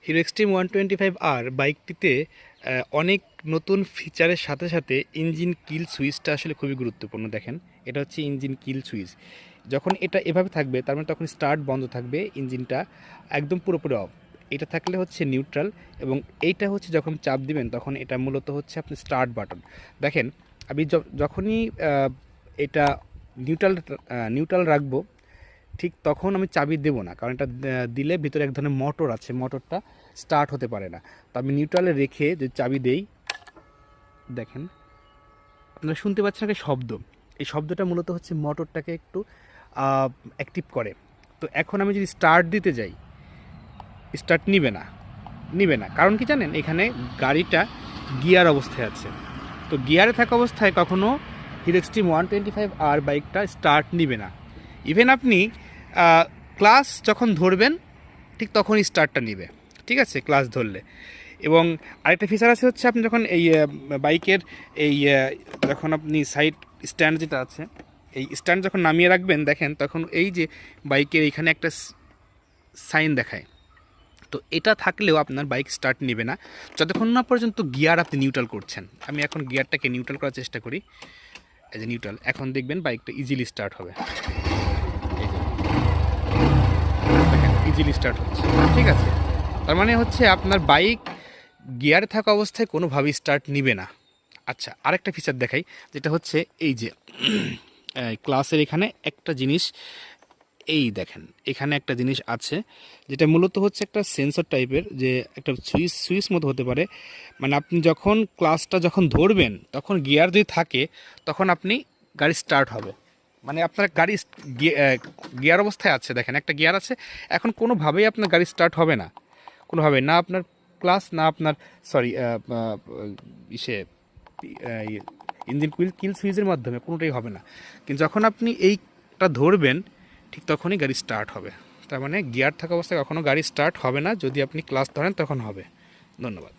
Hero extreme 125R বাইকটিতে অনেক নতুন ফিচারের সাথে সাথে ইঞ্জিন কিল সুইচটা আসলে খুবই গুরুত্বপূর্ণ। দেখেন, এটা হচ্ছে ইঞ্জিন কিল সুইচ। যখন এটা এভাবে থাকবে তার মানে তখন স্টার্ট বন্ধ থাকবে, ইঞ্জিনটা একদম পুরোপুরি অফ। এটা থাকলে হচ্ছে নিউট্রাল, এবং এইটা হচ্ছে যখন চাপ দিবেন তখন এটা মূলত হচ্ছে আপনি স্টার্ট বাটন। দেখেন, আমি যখনই এটা নিউট্রাল নিউট্রাল রাখবো, ঠিক তখন আমি চাবি দেবো না, কারণ এটা দিলে ভিতরে এক ধরনের মোটর আছে, মোটরটা স্টার্ট হতে পারে না। তো আমি নিউট্রালে রেখে যদি চাবি দেই, দেখেন আপনারা শুনতে পাচ্ছেন একটা শব্দ। এই শব্দটা মূলত হচ্ছে মোটরটাকে একটু অ্যাক্টিভ করে। তো এখন আমি যদি স্টার্ট দিতে যাই, স্টার্ট নিবে না। কারণ কি জানেন, এখানে গাড়িটা গিয়ার অবস্থায় আছে। তো গিয়ারে থাকা অবস্থায় কখনো হিরো এক্সট্রিম 125R বাইকটা স্টার্ট নিবে না। ইভেন আপনি ক্লাস যখন ধরবেন ঠিক তখনই স্টার্টটা নিবে, ঠিক আছে, ক্লাস ধরলে। এবং আরেকটা ফিচার আছে হচ্ছে, আপনি যখন এই বাইকের এই যখন আপনি সাইড স্ট্যান্ড যেটা আছে, এই স্ট্যান্ড যখন নামিয়ে রাখবেন, দেখেন তখন এই যে বাইকের এইখানে একটা সাইন দেখায়। তো এটা থাকলেও আপনার বাইক স্টার্ট নেবে না যতক্ষণ না পর্যন্ত গিয়ার আপনি নিউট্রাল করছেন। আমি এখন গিয়ারটাকে নিউট্রাল করার চেষ্টা করি, এই যে নিউট্রাল। এখন দেখবেন বাইকটা ইজিলি স্টার্ট হবে, দেখেন ইজিলি স্টার্ট হচ্ছে, ঠিক আছে। তার মানে হচ্ছে আপনার বাইক গিয়ারে থাকা অবস্থায় কোনোভাবেই স্টার্ট নিবে না। আচ্ছা, আরেকটা ফিচার দেখাই, যেটা হচ্ছে এই যে ক্লাসের এখানে একটা জিনিস, এই দেখেন এখানে একটা জিনিস আছে, যেটা মূলত হচ্ছে একটা সেন্সর টাইপের, যে একটা সুইচ মতো হতে পারে। মানে আপনি যখন ক্লাসটা যখন ধরবেন তখন গিয়ার যদি থাকে তখন আপনি গাড়ি স্টার্ট হবে। মানে আপনার গাড়ি গিয়ার অবস্থায় আছে, দেখেন একটা গিয়ার আছে, এখন কোনোভাবেই আপনার গাড়ি স্টার্ট হবে না, কোনোভাবে না। আপনার ক্লাস না আপনার, সরি, ইসে ইঞ্জিন কিল সুইচের মাধ্যমে কোনোটাই হবে না। কিন্তু যখন আপনি এইটা ধরবেন ঠিক তখনই গাড়ি স্টার্ট হবে। তার মানে গিয়ার থাকা অবস্থায় কখনো গাড়ি স্টার্ট হবে না, যদি আপনি ক্লাস ধরেন তখন হবে। ধন্যবাদ।